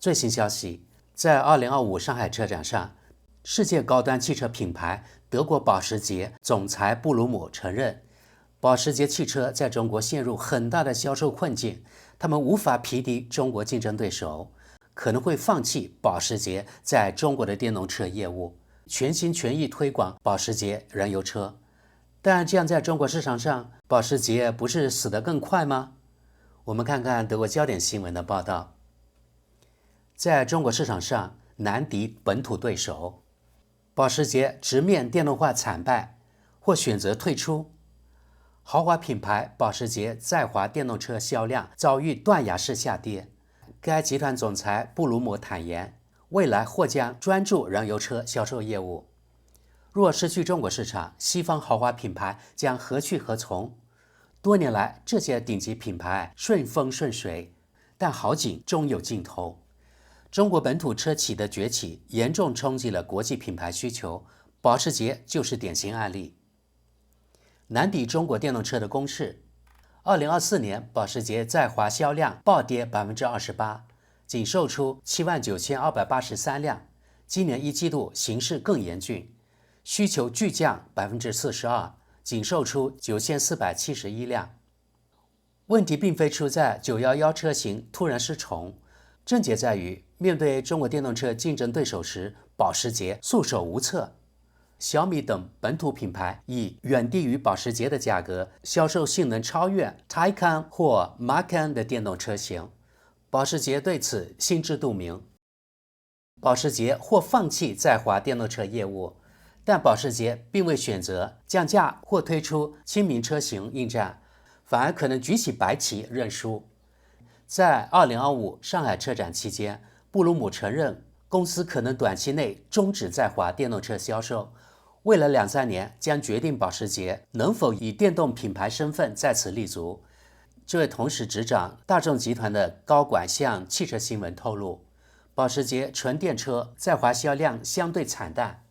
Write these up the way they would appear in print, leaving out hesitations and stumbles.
最新消息，在2025上海车展上，世界高端汽车品牌德国保时捷总裁布鲁姆承认，保时捷汽车在中国陷入很大的销售困境，他们无法匹敌中国竞争对手，可能会放弃保时捷在中国的电动车业务，全心全意推广保时捷燃油车。但这样在中国市场上，保时捷不是死得更快吗？我们看看德国焦点新闻的报道。在中国市场上难敌本土对手，保时捷直面电动化惨败，或选择退出。豪华品牌保时捷在华电动车销量遭遇断崖式下跌。该集团总裁布鲁姆坦言，未来或将专注燃油车销售业务。若失去中国市场，西方豪华品牌将何去何从？多年来，这些顶级品牌顺风顺水，但好景终有尽头。中国本土车企的崛起严重冲击了国际品牌需求，保时捷就是典型案例。难抵中国电动车的攻势。2024年，保时捷在华销量暴跌28%，仅售出79283辆。今年一季度形势更严峻，需求巨降42%，仅售出9471辆。问题并非出在911车型突然失宠，症结在于面对中国电动车竞争对手时，保时捷束手无策。小米等本土品牌以远低于保时捷的价格销售性能超越 Taycan 或 Macan 的电动车型，保时捷对此心知肚明。保时捷或放弃在华电动车业务，但保时捷并未选择降价或推出亲民车型应战，反而可能举起白旗认输。在2025上海车展期间，布鲁姆承认公司可能短期内终止在华电动车销售，未来2-3年将决定保时捷能否以电动品牌身份在此立足。这位同时执掌大众集团的高管向汽车新闻透露，保时捷纯电车在华销量相对惨淡。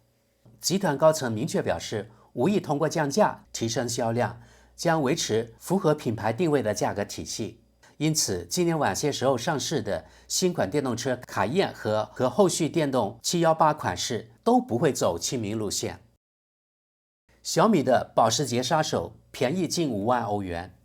集团高层明确表示，无意通过降价提升销量，将维持符合品牌定位的价格体系。因此，今年晚些时候上市的新款电动车卡宴和后续电动718款式都不会走亲民路线。小米的保时捷杀手便宜近5万欧元。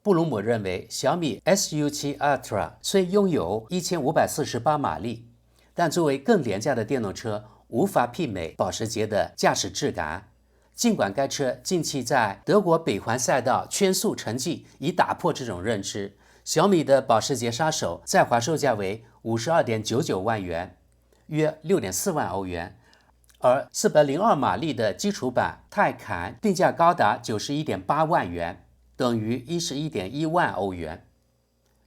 布鲁姆认为，小米 SU7 Ultra 虽拥有1548马力，但作为更廉价的电动车，无法媲美保时捷的驾驶质感。尽管该车近期在德国北环赛道圈速成绩已打破这种认知，小米的保时捷杀手在华售价为52.99万元，约6.4万欧元，而402马力的基础版泰坦定价高达91.8万元，等于11.1万欧元。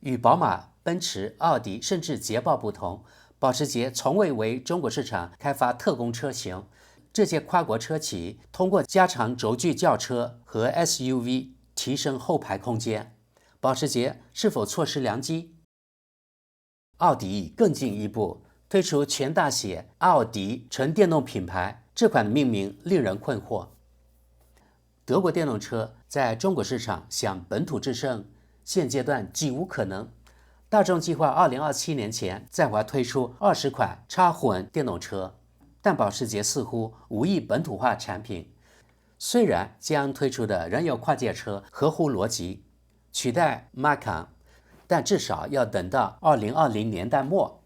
与宝马、奔驰、奥迪甚至捷豹不同，保时捷从未为中国市场开发特供车型。这些跨国车企通过加长轴距轿车和 SUV 提升后排空间，保时捷是否错失良机？奥迪更进一步，推出全大写奥迪纯电动品牌，这款命名令人困惑。德国电动车在中国市场想本土制胜，现阶段几无可能。大众计划2027年前在华推出20款插混电动车，但保时捷似乎无意本土化产品。虽然将推出的燃油跨界车合乎逻辑，取代 Macan， 但至少要等到2020年代末。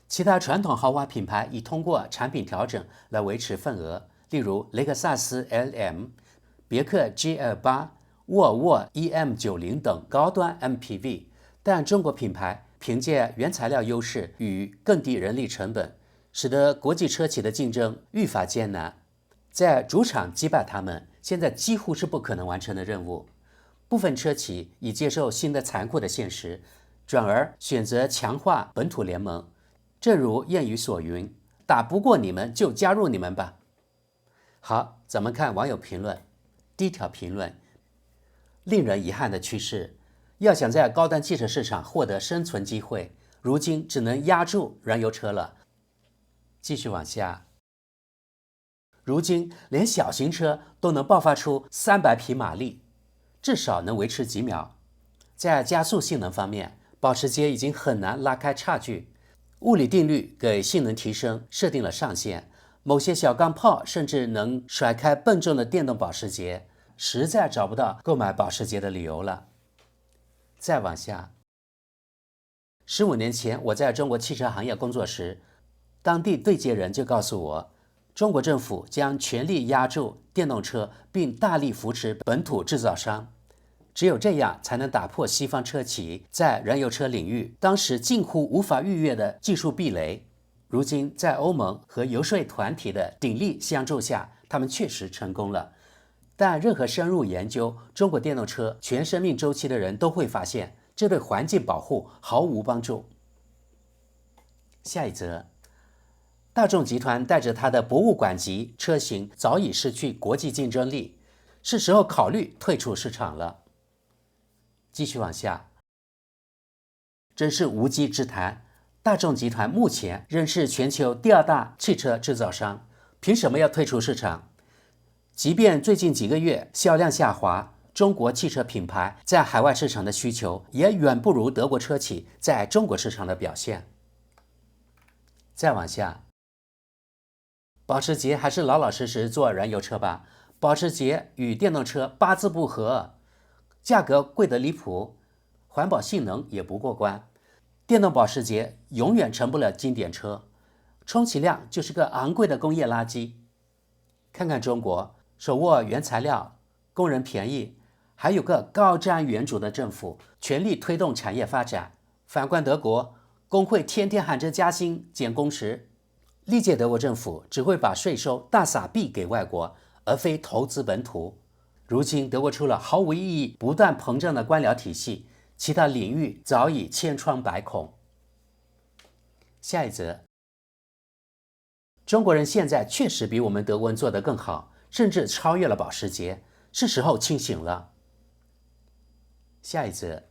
其他传统豪华品牌已通过产品调整来维持份额，例如雷克萨斯 LM、别克 GL8、沃尔沃 EM90 等高端 MPV， 但中国品牌凭借原材料优势与更低人力成本，使得国际车企的竞争愈发艰难。在主场击败他们，现在几乎是不可能完成的任务。部分车企已接受新的残酷的现实，转而选择强化本土联盟。正如谚语所云，打不过你们就加入你们吧。好，咱们看网友评论。第一条评论，令人遗憾的趋势，要想在高端汽车市场获得生存机会，如今只能压住燃油车了。继续往下，如今连小型车都能爆发出300匹马力，至少能维持几秒。在加速性能方面，保时捷已经很难拉开差距。物理定律给性能提升设定了上限，某些小钢炮甚至能甩开笨重的电动保时捷，实在找不到购买保时捷的理由了。再往下，15年前我在中国汽车行业工作时，当地对接人就告诉我，中国政府将全力压住电动车，并大力扶持本土制造商，只有这样才能打破西方车企在燃油车领域当时近乎无法逾越的技术壁垒。如今在欧盟和游说团体的鼎力相助下，他们确实成功了。但任何深入研究中国电动车全生命周期的人都会发现，这对环境保护毫无帮助。下一则，大众集团带着它的博物馆级车型早已失去国际竞争力，是时候考虑退出市场了。继续往下，真是无稽之谈。大众集团目前仍是全球第2大汽车制造商，凭什么要退出市场？即便最近几个月销量下滑，中国汽车品牌在海外市场的需求也远不如德国车企在中国市场的表现。再往下，保时捷还是老老实实做燃油车吧。保时捷与电动车八字不合，价格贵得离谱，环保性能也不过关。电动保时捷永远成不了经典车，充其量就是个昂贵的工业垃圾。看看中国，手握原材料，工人便宜，还有个高瞻远瞩的政府，全力推动产业发展。反观德国，工会天天喊着加薪减工时，历届德国政府只会把税收大撒币给外国，而非投资本土。如今德国除了毫无意义、不断膨胀的官僚体系，其他领域早已千疮百孔。下一则，中国人现在确实比我们德国人做得更好，甚至超越了保时捷，是时候清醒了。下一则，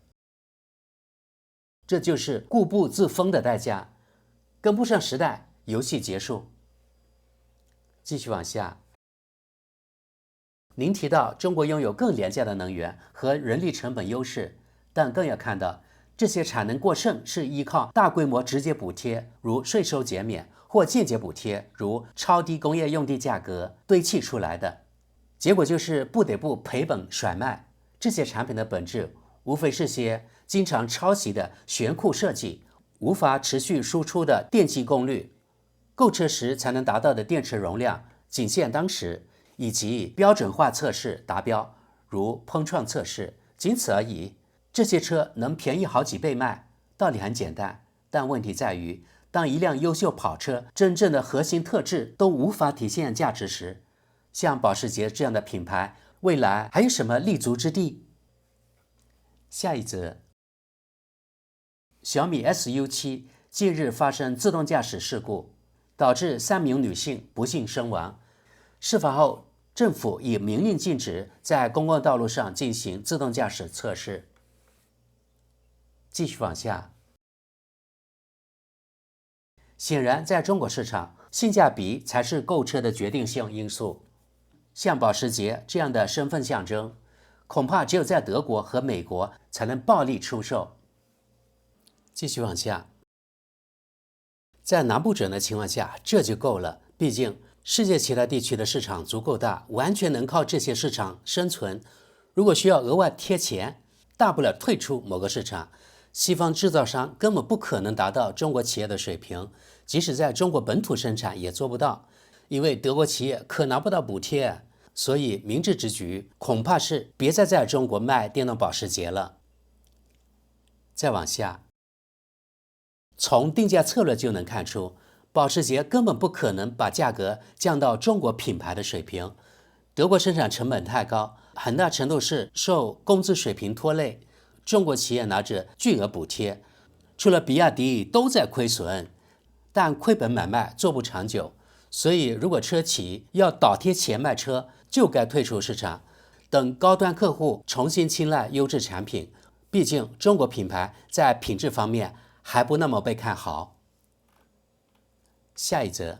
这就是固步自封的代价，跟不上时代，游戏结束。继续往下，您提到中国拥有更廉价的能源和人力成本优势，但更要看到这些产能过剩是依靠大规模直接补贴，如税收减免，或间接补贴，如超低工业用地价格堆砌出来的。结果就是不得不赔本甩卖。这些产品的本质无非是些经常抄袭的悬库设计，无法持续输出的电机功率，购车时才能达到的电池容量仅限当时，以及标准化测试达标，如碰撞测试，仅此而已。这些车能便宜好几倍卖，道理很简单，但问题在于，当一辆优秀跑车真正的核心特质都无法体现价值时，像保时捷这样的品牌，未来还有什么立足之地？下一则，小米 SU7 近日发生自动驾驶事故，导致3名女性不幸身亡。事发后，政府已明令禁止在公共道路上进行自动驾驶测试。继续往下，显然在中国市场，性价比才是购车的决定性因素。像保时捷这样的身份象征，恐怕只有在德国和美国才能暴力出售。继续往下，在拿不准的情况下，这就够了。毕竟世界其他地区的市场足够大，完全能靠这些市场生存。如果需要额外贴钱，大不了退出某个市场。西方制造商根本不可能达到中国企业的水平，即使在中国本土生产也做不到，因为德国企业可拿不到补贴。所以明智之举恐怕是别再在中国卖电动保时捷了。再往下，从定价策略就能看出，保时捷根本不可能把价格降到中国品牌的水平。德国生产成本太高，很大程度是受工资水平拖累。中国企业拿着巨额补贴，除了比亚迪都在亏损，但亏本买卖做不长久。所以如果车企要倒贴钱卖车，就该退出市场，等高端客户重新青睐优质产品。毕竟中国品牌在品质方面还不那么被看好。下一则，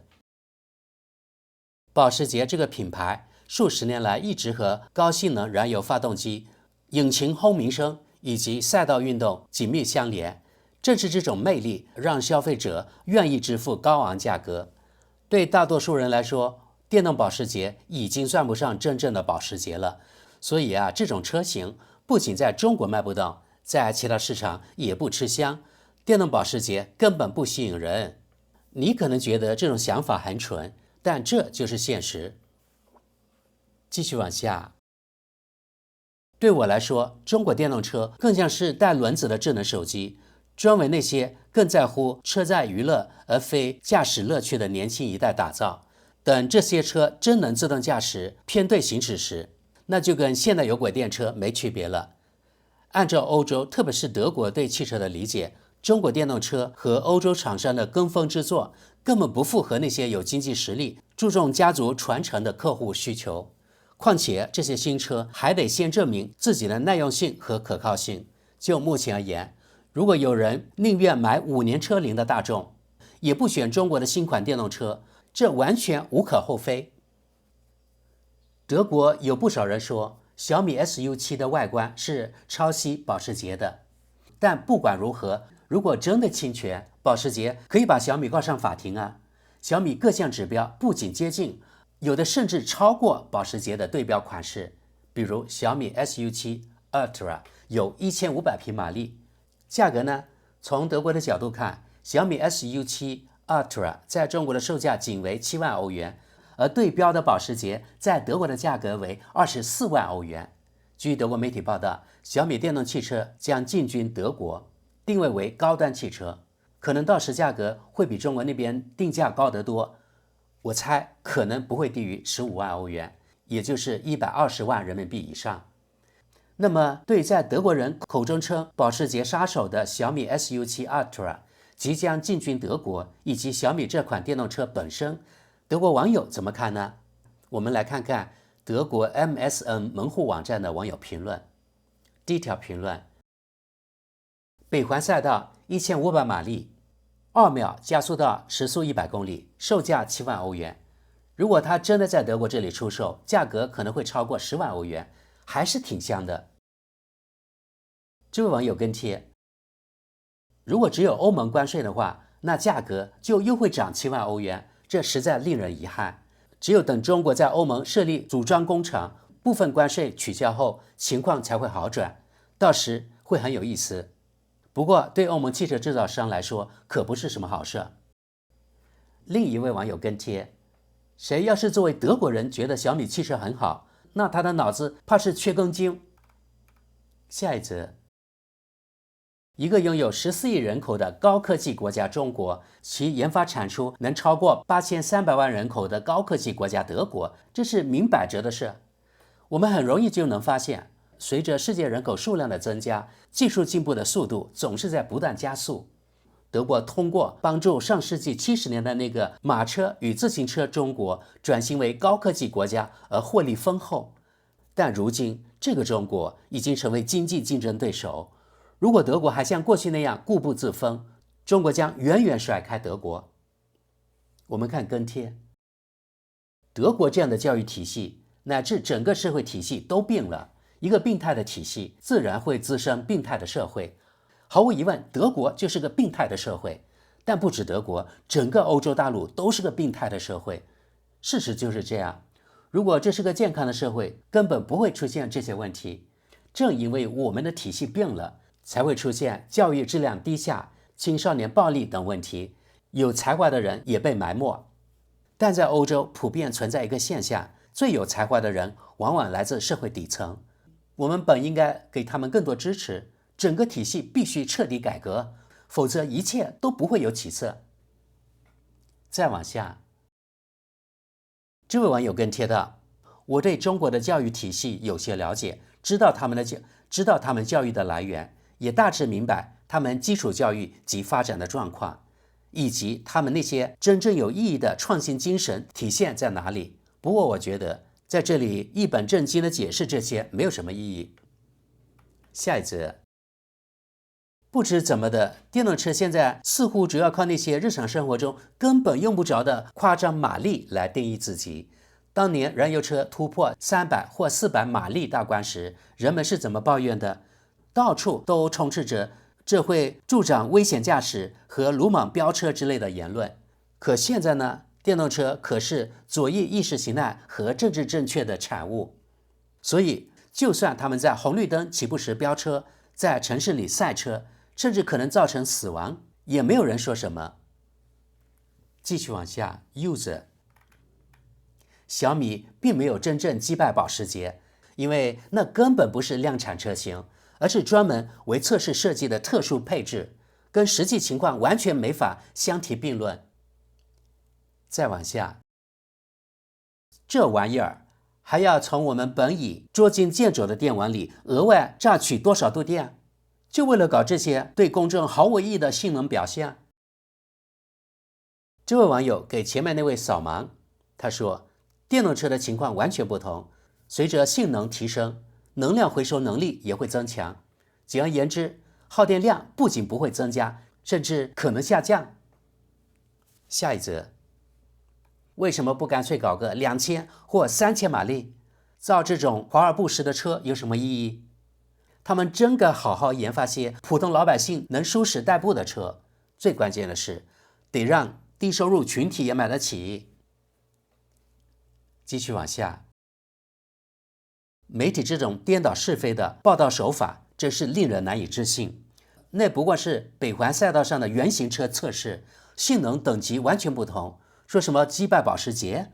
保时捷这个品牌数十年来一直和高性能燃油发动机、引擎轰鸣声以及赛道运动紧密相连，正是这种魅力让消费者愿意支付高昂价格。对大多数人来说，电动保时捷已经算不上真正的保时捷了。所以这种车型不仅在中国卖不到，在其他市场也不吃香。电动保时捷根本不吸引人。你可能觉得这种想法很蠢，但这就是现实。继续往下。对我来说，中国电动车更像是带轮子的智能手机，专为那些更在乎车载娱乐而非驾驶乐趣的年轻一代打造。等这些车真能自动驾驶、偏对行驶时，那就跟现代有轨电车没区别了。按照欧洲，特别是德国对汽车的理解，中国电动车和欧洲厂商的跟风之作，根本不符合那些有经济实力、注重家族传承的客户需求。况且这些新车还得先证明自己的耐用性和可靠性。就目前而言，如果有人宁愿买5年车龄的大众，也不选中国的新款电动车，这完全无可厚非。德国有不少人说小米 SU7 的外观是抄袭保时捷的，但不管如何，如果真的侵权，保时捷可以把小米告上法庭啊。小米各项指标不仅接近，有的甚至超过保时捷的对标款式，比如小米 SU7 Ultra 有1500匹马力。价格呢？从德国的角度看，小米 SU7 Ultra 在中国的售价仅为7万欧元，而对标的保时捷在德国的价格为24万欧元。据德国媒体报道，小米电动汽车将进军德国，定位为高端汽车，可能到时价格会比中国那边定价高得多。我猜可能不会低于15万欧元，也就是120万人民币以上。那么，对在德国人口中称保时捷杀手的小米 SU7 Ultra 即将进军德国，以及小米这款电动车本身，德国网友怎么看呢？我们来看看德国 MSN 门户网站的网友评论。第一条评论：北环赛道1500马力，2秒加速到时速100公里，售价7万欧元。如果它真的在德国这里出售，价格可能会超过10万欧元，还是挺香的。这位网友跟帖：如果只有欧盟关税的话，那价格就又会涨7万欧元，这实在令人遗憾。只有等中国在欧盟设立组装工厂，部分关税取消后，情况才会好转，到时会很有意思。不过对欧盟汽车制造商来说，可不是什么好事。另一位网友跟帖：谁要是作为德国人觉得小米汽车很好，那他的脑子怕是缺根筋。下一则：一个拥有14亿人口的高科技国家中国，其研发产出能超过8300万人口的高科技国家德国，这是明摆着的事。我们很容易就能发现，随着世界人口数量的增加，技术进步的速度总是在不断加速。德国通过帮助上世纪70年代那个马车与自行车中国转型为高科技国家而获利丰厚，但如今这个中国已经成为经济竞争对手。如果德国还像过去那样固步自封，中国将远远甩开德国。我们看跟帖：德国这样的教育体系乃至整个社会体系都病了，一个病态的体系自然会滋生病态的社会。毫无疑问，德国就是个病态的社会，但不止德国，整个欧洲大陆都是个病态的社会。事实就是这样。如果这是个健康的社会，根本不会出现这些问题。正因为我们的体系病了，才会出现教育质量低下、青少年暴力等问题，有才华的人也被埋没。但在欧洲普遍存在一个现象，最有才华的人往往来自社会底层。我们本应该给他们更多支持，整个体系必须彻底改革，否则一切都不会有起色。再往下，这位网友跟贴道：我对中国的教育体系有些了解，知道他们教育的来源，也大致明白他们基础教育及发展的状况，以及他们那些真正有意义的创新精神体现在哪里。不过我觉得在这里一本正经的解释这些没有什么意义。下一则：不知怎么的，电动车现在似乎主要靠那些日常生活中根本用不着的夸张马力来定义自己。当年燃油车突破300或400马力大关时，人们是怎么抱怨的？到处都充斥着这会助长危险驾驶和鲁莽飙车之类的言论。可现在呢，电动车可是左翼意识形态和政治正确的产物，所以就算他们在红绿灯起步时飙车，在城市里赛车，甚至可能造成死亡，也没有人说什么。继续往下 ，User， 小米并没有真正击败保时捷，因为那根本不是量产车型，而是专门为测试设计的特殊配置，跟实际情况完全没法相提并论。再往下，这玩意儿还要从我们本已捉襟见肘的电网里额外榨取多少度电，就为了搞这些对公众毫无意义的性能表现？这位网友给前面那位扫盲，他说电动车的情况完全不同，随着性能提升，能量回收能力也会增强。简而言之，耗电量不仅不会增加，甚至可能下降。下一则，为什么不干脆搞个2000或3000马力？造这种华而不实的车有什么意义？他们真该好好研发些普通老百姓能舒适代步的车。最关键的是，得让低收入群体也买得起。继续往下，媒体这种颠倒是非的报道手法真是令人难以置信。那不过是北环赛道上的原型车测试，性能等级完全不同，说什么击败保时捷？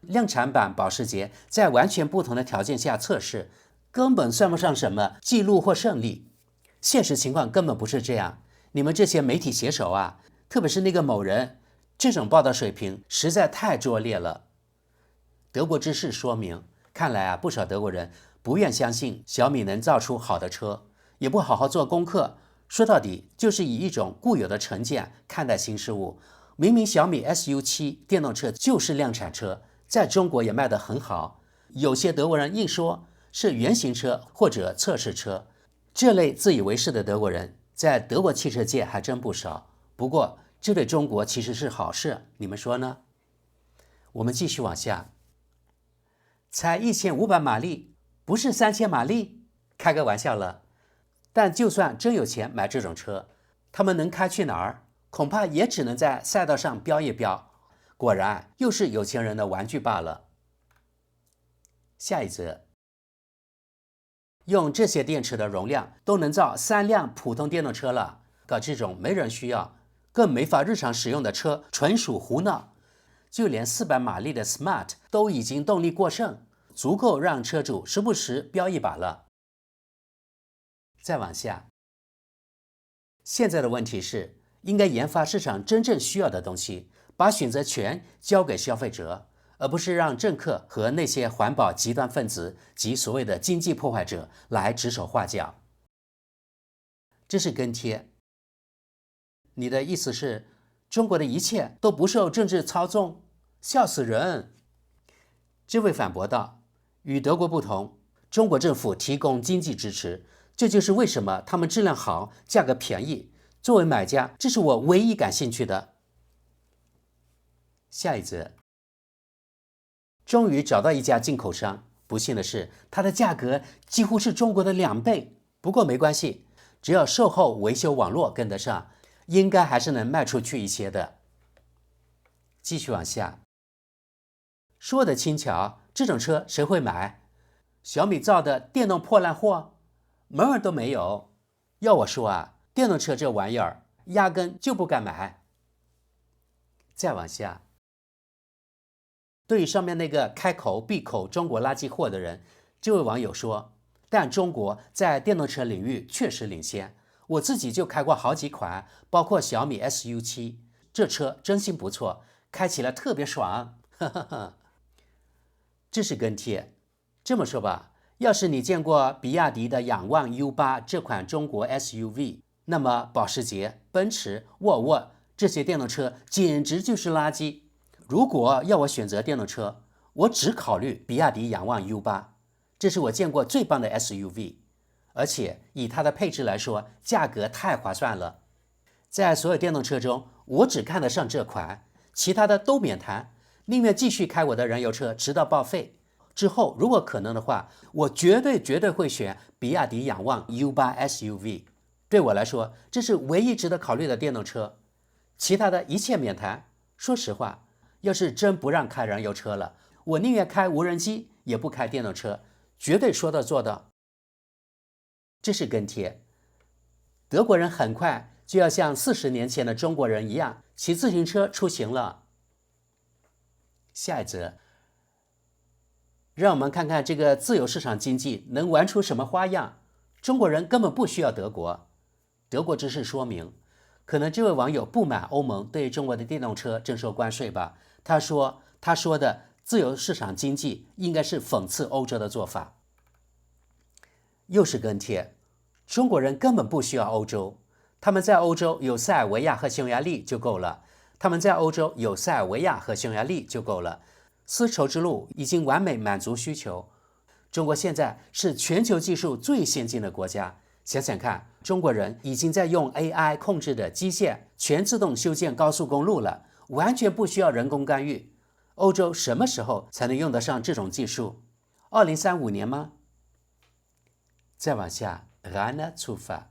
量产版保时捷在完全不同的条件下测试，根本算不上什么记录或胜利。现实情况根本不是这样。你们这些媒体写手啊，特别是那个某人，这种报道水平实在太拙劣了。德国之事说明，看来啊，不少德国人不愿相信小米能造出好的车，也不好好做功课，说到底就是以一种固有的成见看待新事物。明明小米 SU7 电动车就是量产车，在中国也卖得很好，有些德国人硬说是原型车或者测试车。这类自以为是的德国人在德国汽车界还真不少，不过这对中国其实是好事，你们说呢？我们继续往下，才1500马力，不是3000马力？开个玩笑了。但就算真有钱买这种车，他们能开去哪儿？恐怕也只能在赛道上飙一飙。果然又是有钱人的玩具罢了。下一则，用这些电池的容量都能造3辆普通电动车了，搞这种没人需要更没法日常使用的车纯属胡闹。就连400马力的 Smart 都已经动力过剩，足够让车主时不时飙一把了。再往下，现在的问题是应该研发市场真正需要的东西，把选择权交给消费者，而不是让政客和那些环保极端分子及所谓的经济破坏者来指手画脚。这是跟帖。你的意思是中国的一切都不受政治操纵？笑死人！这位反驳道，与德国不同，中国政府提供经济支持，这就是为什么他们质量好，价格便宜。作为买家，这是我唯一感兴趣的。下一则，终于找到一家进口商，不幸的是，它的价格几乎是中国的2倍。不过没关系，只要售后维修网络跟得上，应该还是能卖出去一些的。继续往下，说的轻巧，这种车谁会买？小米造的电动破烂货，门儿都没有。要我说啊，电动车这玩意儿压根就不敢买。再往下，对于上面那个开口闭口中国垃圾货的人，这位网友说，但中国在电动车领域确实领先，我自己就开过好几款，包括小米 SU7， 这车真心不错，开起来特别爽。呵呵呵。这是跟帖。这么说吧，要是你见过比亚迪的仰望 U8 这款中国 SUV， 那么保时捷、奔驰、沃尔沃这些电动车简直就是垃圾。如果要我选择电动车，我只考虑比亚迪仰望 U8， 这是我见过最棒的 SUV， 而且以它的配置来说，价格太划算了。在所有电动车中，我只看得上这款，其他的都免谈，宁愿继续开我的燃油车直到报废。之后如果可能的话，我绝对会选比亚迪仰望 U8 SUV。对我来说，这是唯一值得考虑的电动车，其他的一切免谈。说实话，要是真不让开燃油车了，我宁愿开无人机，也不开电动车，绝对说到做到。这是跟帖。德国人很快就要像40年前的中国人一样骑自行车出行了。下一则，让我们看看这个自由市场经济能玩出什么花样。中国人根本不需要德国。德国之士说明，可能这位网友不满欧盟对中国的电动车征收关税吧。他说的自由市场经济应该是讽刺欧洲的做法。又是跟帖，中国人根本不需要欧洲，他们在欧洲有塞尔维亚和匈牙利就够了。丝绸之路已经完美满足需求。中国现在是全球技术最先进的国家，想想看，中国人已经在用 AI 控制的机械全自动修建高速公路了，完全不需要人工干预。欧洲什么时候才能用得上这种技术？2035年吗？再往下 reiner Zufall，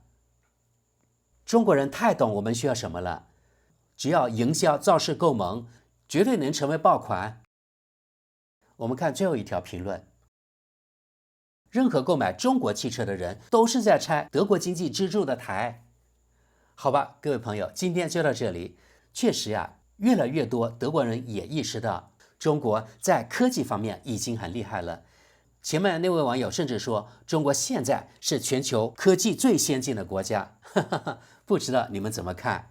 中国人太懂我们需要什么了，只要营销造势够猛，绝对能成为爆款。我们看最后一条评论，任何购买中国汽车的人都是在拆德国经济支柱的台。好吧，各位朋友，今天就到这里。确实呀，越来越多德国人也意识到中国在科技方面已经很厉害了。前面那位网友甚至说中国现在是全球科技最先进的国家，不知道你们怎么看？